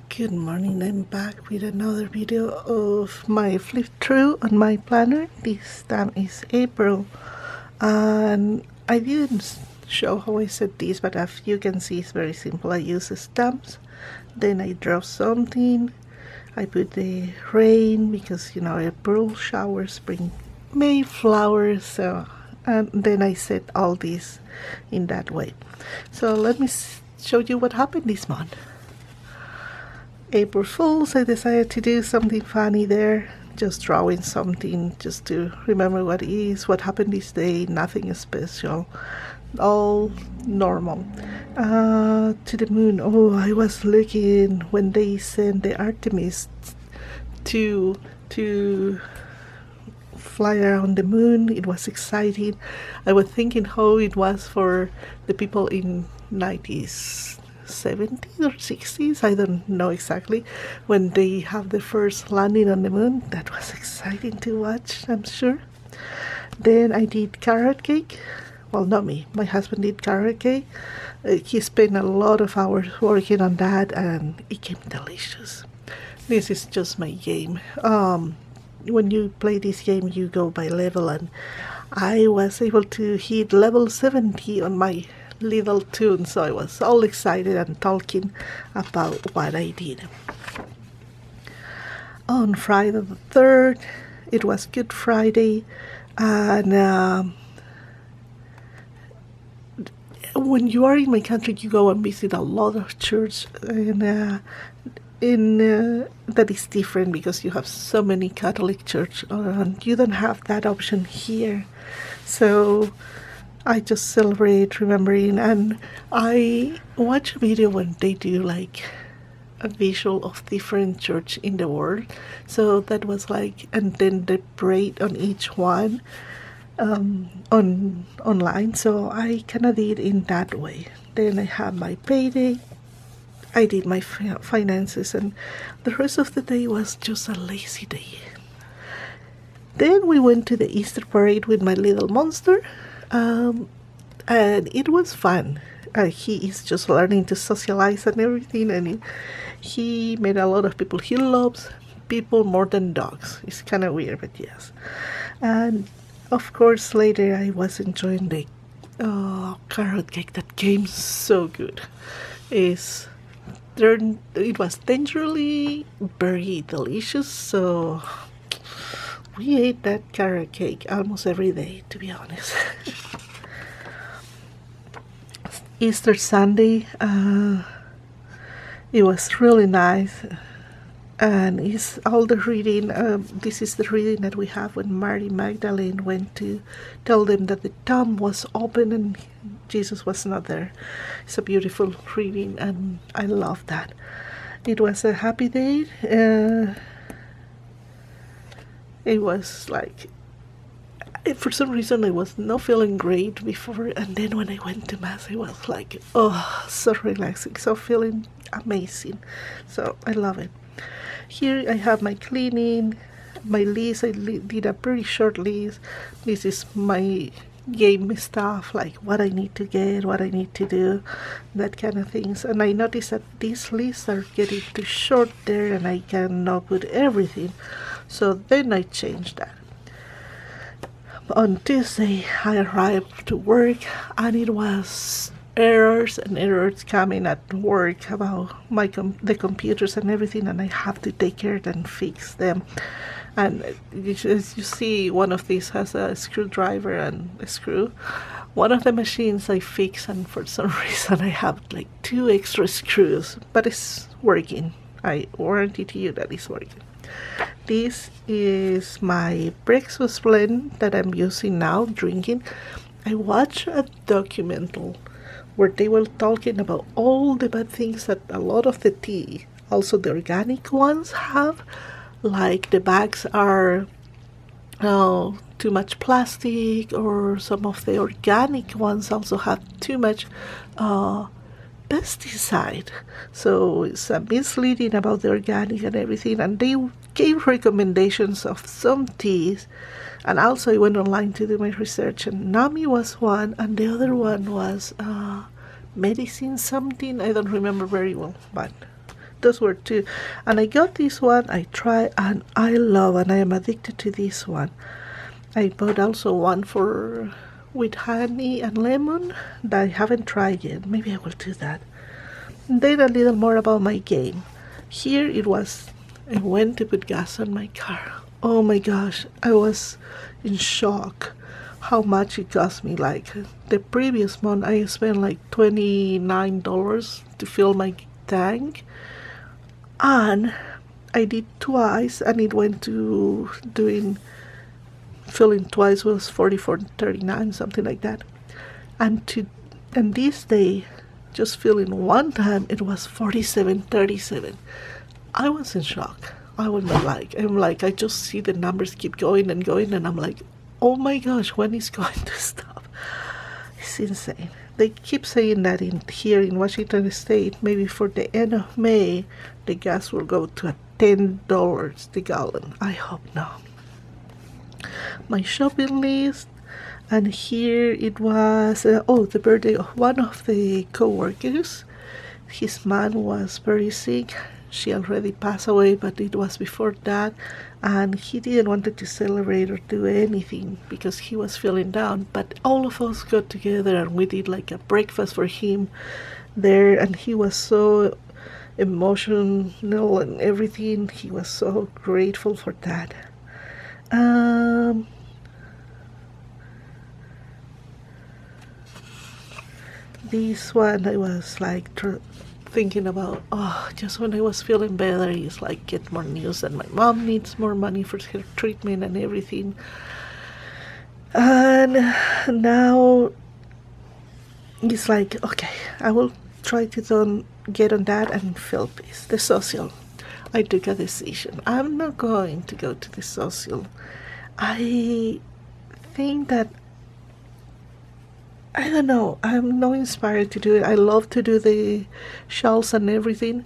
Good morning, I'm back with another video of my flip through on my planner. This time is April, and I didn't show how I set this, but as you can see it's very simple. I use stamps, then I draw something, I put the rain because April showers bring May flowers, and then I set all this in that way. So let me show you what happened this month. April Fools, I decided to do something funny there, just drawing something just to remember what what happened this day, nothing special, all normal. To the moon, oh, I was looking when they sent the Artemis to fly around the moon. It was exciting. I was thinking how it was for the people in 90s 70s or 60s, I don't know exactly, when they have the first landing on the moon. That was exciting to watch, I'm sure. Then I did carrot cake. Well, not me, my husband did carrot cake. He spent a lot of hours working on that and it came delicious. This is just my game. When you play this game you go by level, and I was able to hit level 70 on my little tune, so I was all excited and talking about what I did. On Friday the 3rd, it was Good Friday, and when you are in my country you go and visit a lot of church, and that is different because you have so many Catholic church and you don't have that option here. So I just celebrate remembering, and I watch a video when they do like a visual of different church in the world. So that was like, and then they prayed on each one online. So I kind of did in that way. Then I had my payday. I did my finances, and the rest of the day was just a lazy day. Then we went to the Easter parade with my little monster. And it was fun. He is just learning to socialize and everything, and he met a lot of people. He loves people more than dogs. It's kind of weird, but yes. And of course later I was enjoying the carrot cake that came so good. It was tenderly very delicious, so we ate that carrot cake almost every day, to be honest. Easter Sunday, it was really nice, and it's all the reading. This is the reading that we have when Mary Magdalene went to tell them that the tomb was open and Jesus was not there. It's a beautiful reading, and I love that. It was a happy day. It was like, for some reason I was not feeling great before, and then when I went to Mass I was like, oh, so relaxing, so feeling amazing. So I love it. Here I have my cleaning, my list. I did a pretty short list. This is my game stuff, like what I need to get, what I need to do, that kind of things. And I noticed that these lists are getting too short there and I cannot put everything. So then I changed that. On Tuesday I arrived to work, and it was errors and errors coming at work about the computers and everything, and I have to take care and fix them. And as you see, one of these has a screwdriver and a screw. One of the machines I fix, and for some reason I have like 2 extra screws, but it's working. I warranty to you that it's working. This is my breakfast blend that I'm using now, drinking. I watched a documentary where they were talking about all the bad things that a lot of the tea, also the organic ones, have. Like the bags are too much plastic, or some of the organic ones also have too much pesticide. So it's misleading about the organic and everything. And they gave recommendations of some teas, and also I went online to do my research, and Nami was one, and the other one was medicine something. I don't remember very well, but those were two. And I got this one, I try, and I love, and I am addicted to this one. I bought also one for with honey and lemon that I haven't tried yet. Maybe I will do that. And then a little more about my game. Here it was, I went to put gas on my car. Oh my gosh, I was in shock how much it cost me. Like the previous month I spent like $29 to fill my tank, and I did twice, and it went to doing filling twice was $44.39, something like that. And this day, just filling one time, it was $47.37. I was in shock. I was not like, I'm like, I just see the numbers keep going and going, and I'm like, oh my gosh, when is going to stop? It's insane. They keep saying that here in Washington State, maybe for the end of May, the gas will go to $10 the gallon. I hope not. My shopping list, and here it was, the birthday of one of the co-workers. His mom was very sick. She already passed away, but it was before that, and he didn't want to celebrate or do anything because he was feeling down. But all of us got together and we did like a breakfast for him there, and he was so emotional and everything. He was so grateful for that. This one I was like thinking about, just when I was feeling better, it's like get more news that my mom needs more money for her treatment and everything. And now it's like, okay, I will try to don't get on that and feel peace. The social, I took a decision. I'm not going to go to the social. I think that, I don't know, I'm not inspired to do it. I love to do the shawls and everything,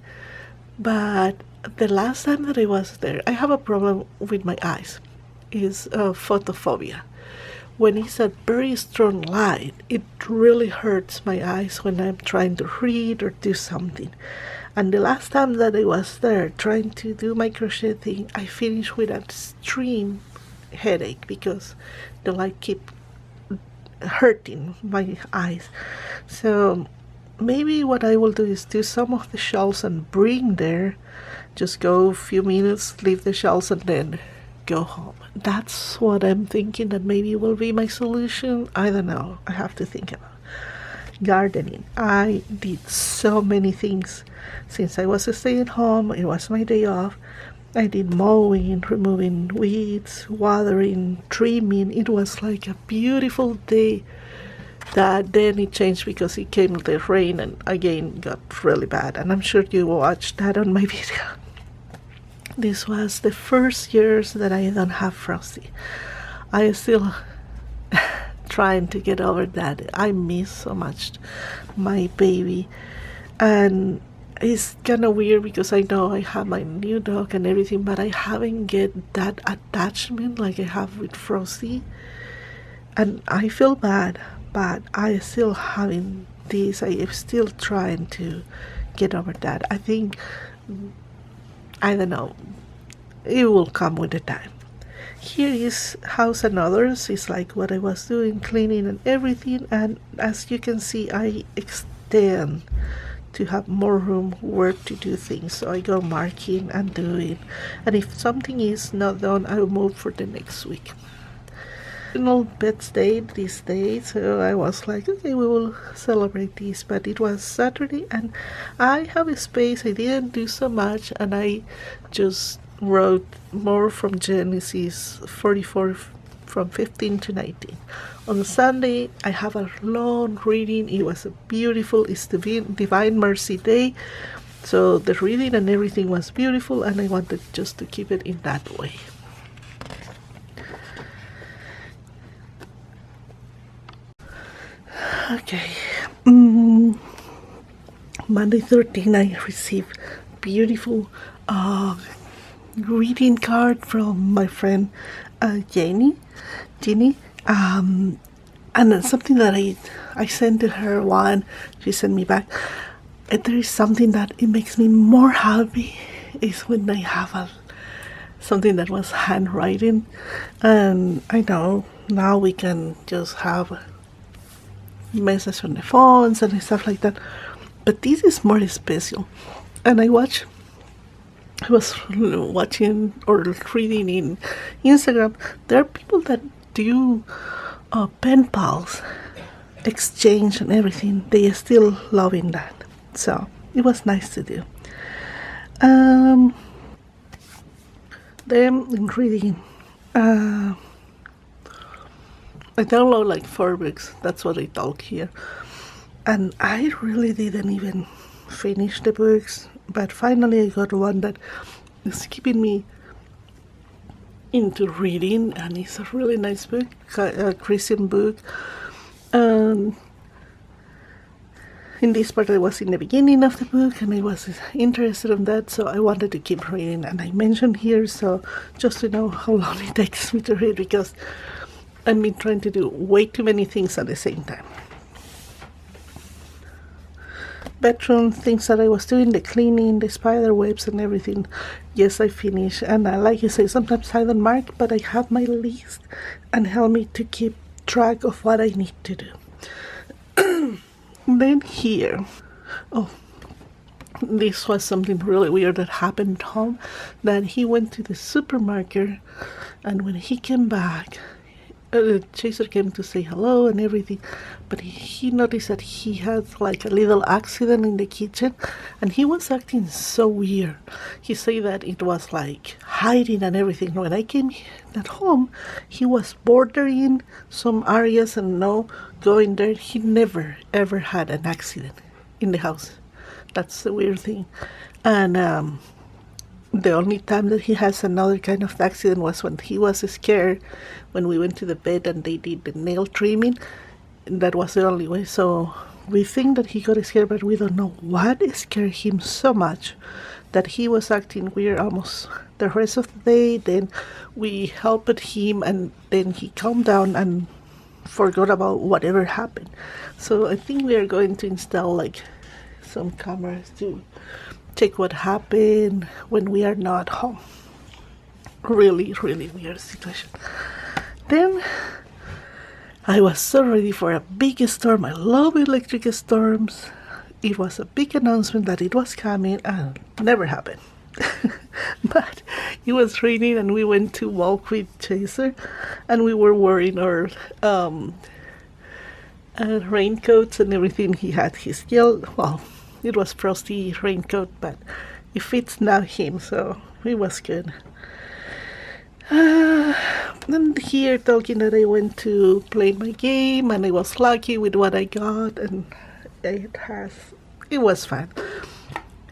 but the last time that I was there, I have a problem with my eyes. It's photophobia. When it's a very strong light, it really hurts my eyes when I'm trying to read or do something. And the last time that I was there trying to do my crochet thing, I finished with an extreme headache because the light kept hurting my eyes. So maybe what I will do is do some of the shawls and bring there, just go a few minutes, leave the shawls, and then go home. That's what I'm thinking that maybe will be my solution. I don't know. I have to think about gardening. I did so many things since I was staying at home. It was my day off. I did mowing, removing weeds, watering, trimming. It was like a beautiful day. That then it changed because it came the rain and again got really bad. And I'm sure you watched that on my video. This was the first years that I don't have Frosty. I still trying to get over that. I miss so much my baby, and it's kind of weird because I know I have my new dog and everything, but I haven't get that attachment like I have with Frosty, and I feel bad, but I still having this. I am still trying to get over that. I think, I don't know, it will come with the time. Here is House and Others. It's like what I was doing, cleaning and everything, and as you can see, I extend to have more room where to do things. So I go marking and doing, and if something is not done, I will move for the next week. National Pets Day this day, so I was like, okay, we will celebrate this. But it was Saturday and I have a space. I didn't do so much, and I just wrote more from Genesis 44 from 15 to 19. On Sunday, I have a long reading. It was a beautiful, it's the Divine Mercy Day. So the reading and everything was beautiful, and I wanted just to keep it in that way. Okay. Monday 13, I received beautiful greeting card from my friend Jenny, and something that I sent to her one, she sent me back. if there is something that it makes me more happy is when I have something that was handwriting. And I know now we can just have messages on the phones and stuff like that, but this is more special. And I was watching or reading in Instagram, there are people that do pen pals exchange and everything. They are still loving that, so it was nice to do. Then in reading, I download like 4 books. That's what I talk here, and I really didn't even finish the books. But finally, I got one that is keeping me into reading, and it's a really nice book, a Christian book. And in this part, I was in the beginning of the book, and I was interested in that, so I wanted to keep reading. And I mentioned here, so just to know how long it takes me to read, because I've been trying to do way too many things at the same time. Bedroom things that I was doing, the cleaning, the spider webs and everything. Yes, I finished. And like you say, sometimes I don't mark, but I have my list and help me to keep track of what I need to do. Then here, this was something really weird that happened at home, that he went to the supermarket, and when he came back, Chaser came to say hello and everything, but he noticed that he had like a little accident in the kitchen, and he was acting so weird. He said that it was like hiding and everything. When I came at home, he was bordering some areas and no going there. He never ever had an accident in the house. That's the weird thing. And the only time that he has another kind of accident was when he was scared when we went to the bed and they did the nail trimming. That was the only way. So we think that he got scared, but we don't know what scared him so much that he was acting weird almost the rest of the day. Then we helped him, and then he calmed down and forgot about whatever happened. So I think we are going to install like some cameras to check what happened when we are not home. Really, really weird situation. Then I was so ready for a big storm. I love electric storms. It was a big announcement that it was coming, and never happened. But it was raining, and we went to walk with Chaser, and we were wearing our raincoats and everything. He had his it was frosty raincoat, but it fits now him, so it was good. And here talking that I went to play my game, and I was lucky with what I got, and it was fun.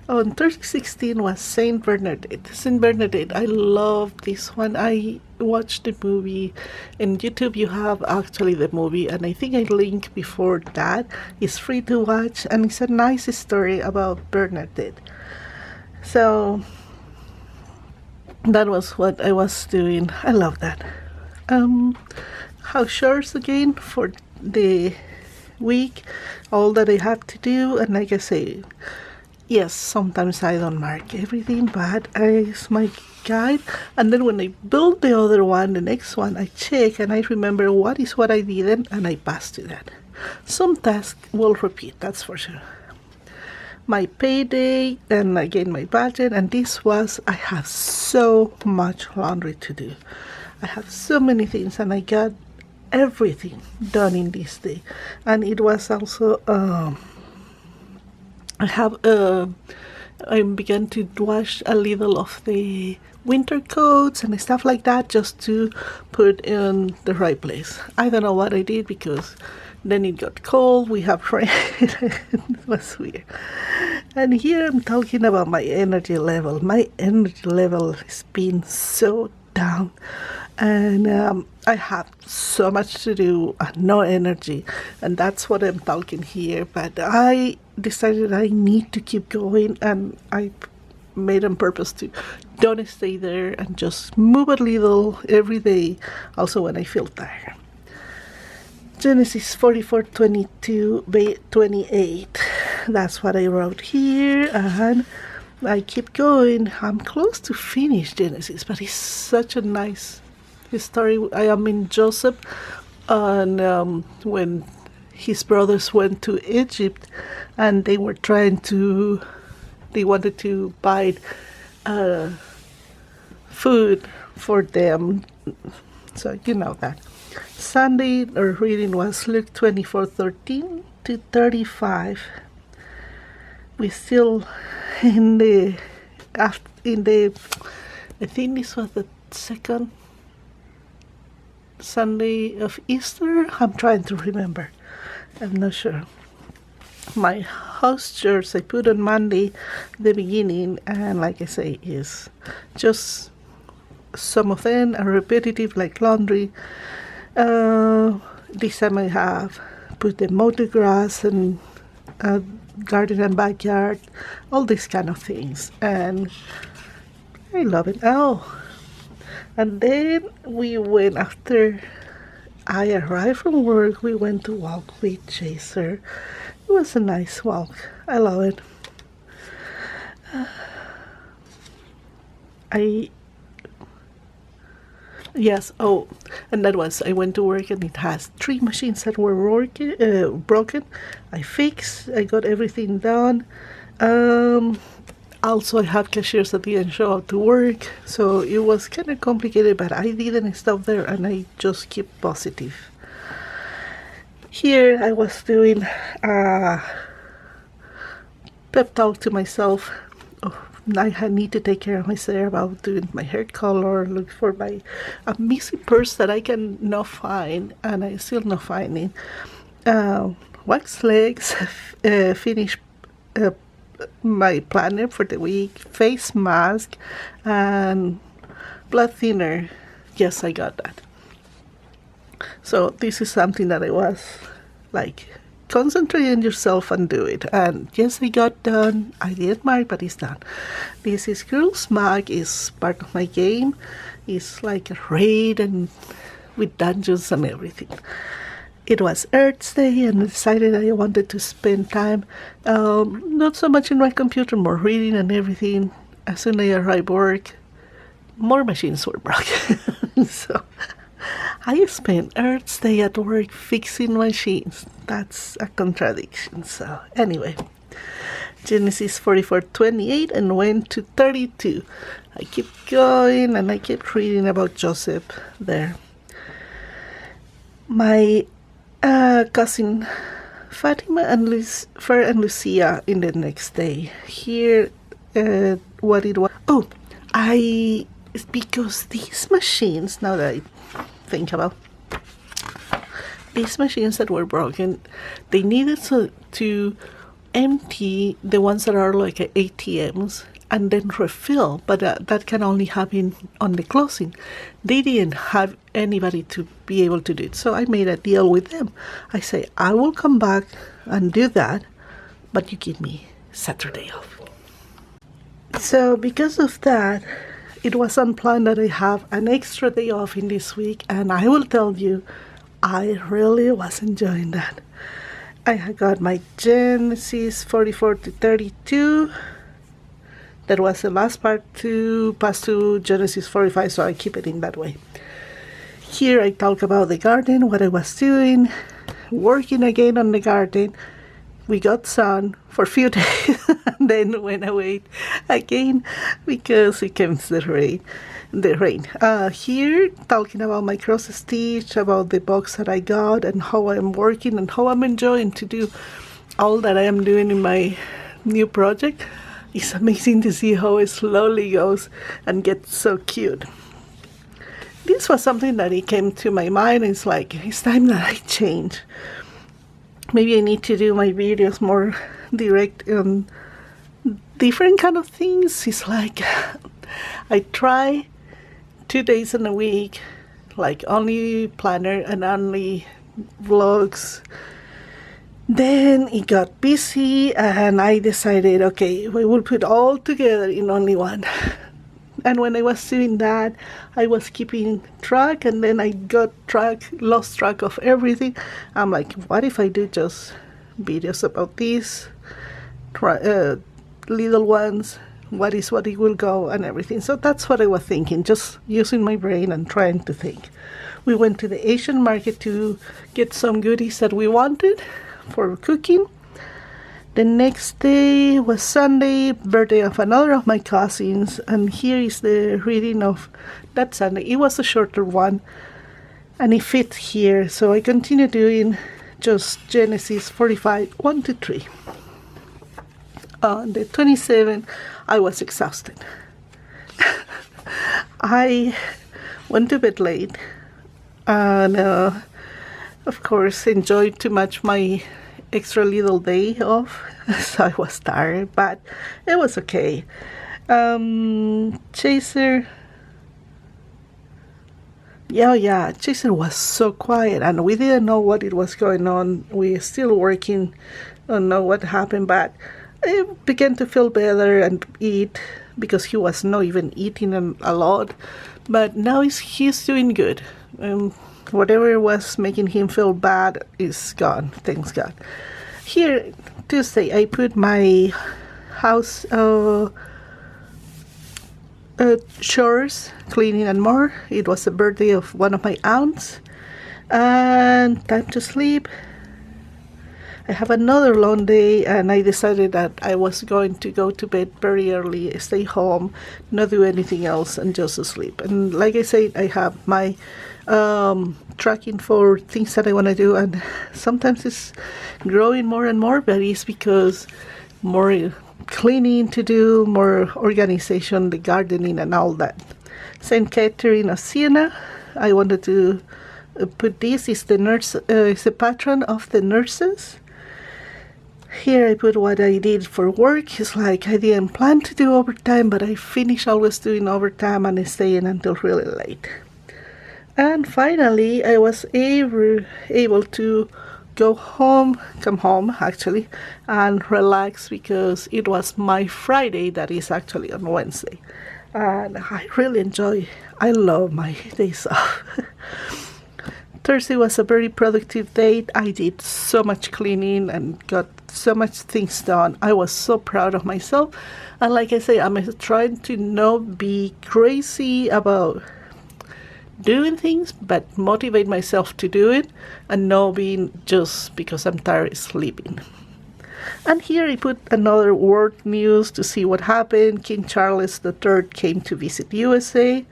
On Thursday 16 was Saint Bernadette. Saint Bernadette, I love this one. I watched the movie. In YouTube you have actually the movie, and I think I linked before that. It's free to watch, and it's a nice story about Bernadette. So that was what I was doing. I love that. House chores again for the week, all that I have to do, and like I say, yes, sometimes I don't mark everything, but it's my guide. And then when I build the other one, the next one, I check and I remember what is what I didn't, and I pass to that. Some tasks will repeat, that's for sure. My payday, and again my budget, and I have so much laundry to do. I have so many things, and I got everything done in this day. And it was also I began to wash a little of the winter coats and stuff like that, just to put in the right place. I don't know what I did, because then it got cold, we have rain. It was weird. And here I'm talking about my energy level. My energy level has been so down, and I have so much to do and no energy, and that's what I'm talking here. But I decided I need to keep going, and I made on purpose to don't stay there and just move a little every day, also when I feel tired. Genesis 44:22-28. that's what I wrote here, and I keep going. I'm close to finish Genesis, but it's such a nice story. I am in Joseph, and when his brothers went to Egypt, and they wanted to buy food for them. So you know that. Sunday, our reading was Luke 24:13 to 35. We still in the I think this was the second Sunday of Easter. I'm trying to remember. I'm not sure. My house church I put on Monday, the beginning, and like I say, is just some of them are repetitive, like laundry. This time I have put the motor grass and garden and backyard, all these kind of things, and I love it. Oh, and then we went after I arrived from work. We went to walk with Chaser. It was a nice walk. I love it. Yes, oh, and that was, I went to work and it has 3 machines that were broken. I fixed, I got everything done. Also, I had cashiers that didn't show up to work, so it was kind of complicated, but I didn't stop there and I just keep positive. Here I was doing a pep talk to myself. Oh, I need to take care of myself about doing my hair color, look for a missing purse that I can not find, and I still not finding. Wax legs, finish my planner for the week, face mask, and blood thinner. Yes, I got that. So this is something that I was like, concentrate on yourself and do it. And yes, I got done. I did mark, but it's done. This is Girls Mag, is part of my game. It's like a raid and with dungeons and everything. It was Earth Day and I decided I wanted to spend time, not so much in my computer, more reading and everything. As soon as I arrived work, more machines were broken. So I spent Earth Day at work fixing machines. That's a contradiction. So anyway, Genesis 44:28 and went to 32. I keep going and I keep reading about Joseph there. My cousin Fatima and Fer and Lucia in the next day. Here, what it was. Oh, it's because these machines, now that I think about these machines that were broken, they needed to empty the ones that are like ATMs and then refill, but that can only happen on the closing. They didn't have anybody to be able to do it, so I made a deal with them. I say, I will come back and do that, but you give me Saturday off. So because of that, it was unplanned that I have an extra day off in this week, and I will tell you, I really was enjoying that. I got my Genesis 44 to 32. That was the last part to pass to Genesis 45, so I keep it in that way. Here I talk about the garden, what I was doing, working again on the garden. We got sun for a few days and then went away again because it came the rain. Here talking about my cross stitch, about the box that I got and how I'm working and how I'm enjoying to do all that I am doing in my new project. It's amazing to see how it slowly goes and gets so cute. This was something that it came to my mind. It's like, it's time that I change. Maybe I need to do my videos more direct on different kind of things. It's like, I try 2 days in a week, like only planner and only vlogs. Then it got busy and I decided, okay, we will put all together in only one. And when I was doing that, I was keeping track and then I lost track of everything. I'm like, what if I do just videos about this little ones, what is what it will go and everything. So that's what I was thinking, just using my brain and trying to think. We went to the Asian market to get some goodies that we wanted for cooking. The next day was Sunday, birthday of another of my cousins, and here is the reading of that Sunday. It was a shorter one, and it fits here, so I continue doing just Genesis 45, 1 to 3. On the 27th, I was exhausted. I went to bed late, and of course enjoyed too much my extra little day off, so I was tired, but it was okay. Chaser, Chaser was so quiet, and we didn't know what it was going on. We still working, don't know what happened, but I began to feel better and eat, because he was not even eating a lot, but now he's doing good. Whatever was making him feel bad is gone, thanks God. Here, Tuesday, I put my house chores, cleaning and more. It was the birthday of one of my aunts, and time to sleep. I have another long day, and I decided that I was going to go to bed very early, stay home, not do anything else, and just sleep. And like I said, I have my tracking for things that I want to do, and sometimes it's growing more and more, but it's because more cleaning to do, more organization, the gardening and all that. St. Catherine of Siena, I wanted to put this, is the nurse, is the patron of the nurses. Here I put what I did for work. It's like I didn't plan to do overtime, but I finish always doing overtime and staying until really late. And finally, I was able to come home actually, and relax, because it was my Friday that is actually on Wednesday. And I love my days off. Thursday was a very productive day. I did so much cleaning and got so much things done. I was so proud of myself. And like I say, I'm trying to not be crazy about doing things, but motivate myself to do it, and not being just because I'm tired sleeping. And here I put another world news to see what happened. King Charles III came to visit USA.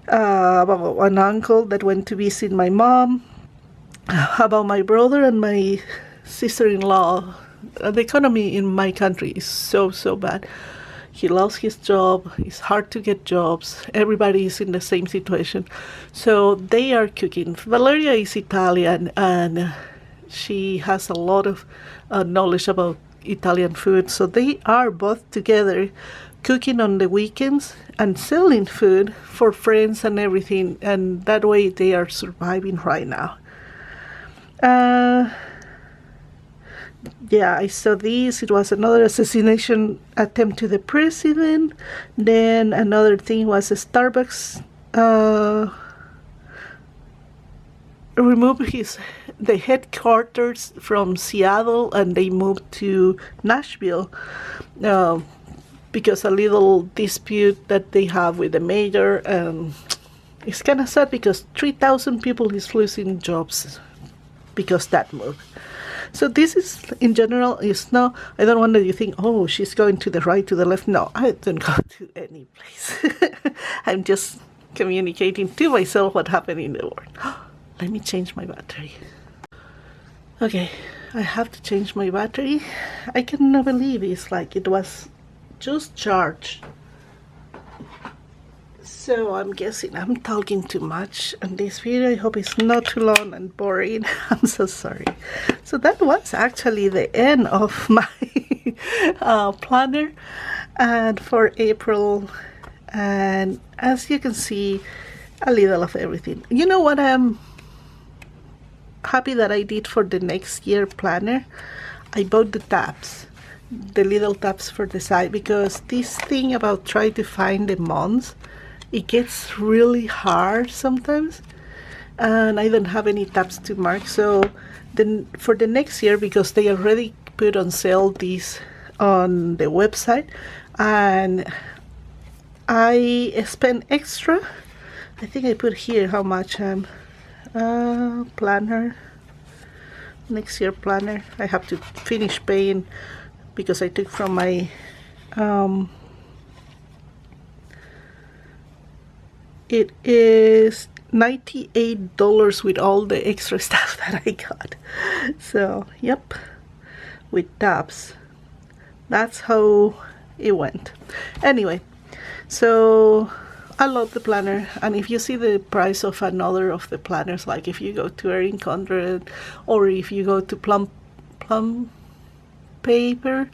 About an uncle that went to visit my mom, about my brother and my sister-in-law. The economy in my country is so bad. He lost his job. It's hard to get jobs. Everybody is in the same situation. So they are cooking. Valeria is Italian, and she has a lot of knowledge about Italian food. So they are both together cooking on the weekends and selling food for friends and everything, and that way they are surviving right now. I saw this. It was another assassination attempt to the president. Then another thing was a Starbucks removed the headquarters from Seattle, and they moved to Nashville. Because a little dispute that they have with the mayor, it's kind of sad, because 3,000 people is losing jobs because that move. So this is, in general, is no, I don't want you to think, oh, she's going to the right, to the left. No, I don't go to any place. I'm just communicating to myself what happened in the world. Let me change my battery. Okay, I have to change my battery. I cannot believe it's like it was just charged. So I'm guessing I'm talking too much in this video. I hope it's not too long and boring. I'm so sorry. So that was actually the end of my planner and for April. And as you can see, a little of everything. You know what I'm happy that I did for the next year planner? I bought the tabs. The little tabs for the side, because this thing about trying to find the months, it gets really hard sometimes, and I don't have any tabs to mark. So then for the next year, because they already put on sale these on the website, and I spent extra. I think I put here how much planner, next year planner. I have to finish paying because I took from my it is $98 with all the extra stuff that I got. So yep, with tabs. That's how it went. Anyway, so I love the planner, and if you see the price of another of the planners, like if you go to Erin Condren or if you go to Plum Paper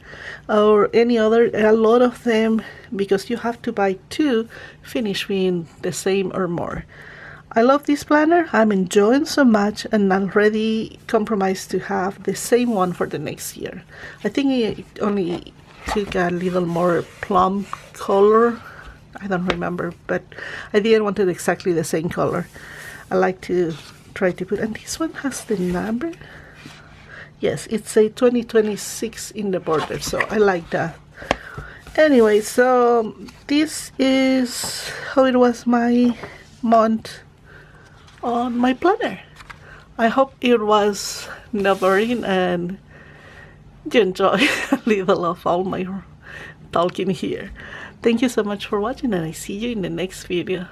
or any other, a lot of them, because you have to buy two, finish being the same or more. I love this planner. I'm enjoying so much, and already compromised to have the same one for the next year. I think it only took a little more plum color. I don't remember, but I didn't want it exactly the same color. I like to try to put, and this one has the number. Yes, it's a 2026 in the border, so I like that. Anyway, so this is how it was my month on my planner. I hope it was not boring and you enjoy a little of all my talking here. Thank you so much for watching, and I see you in the next video.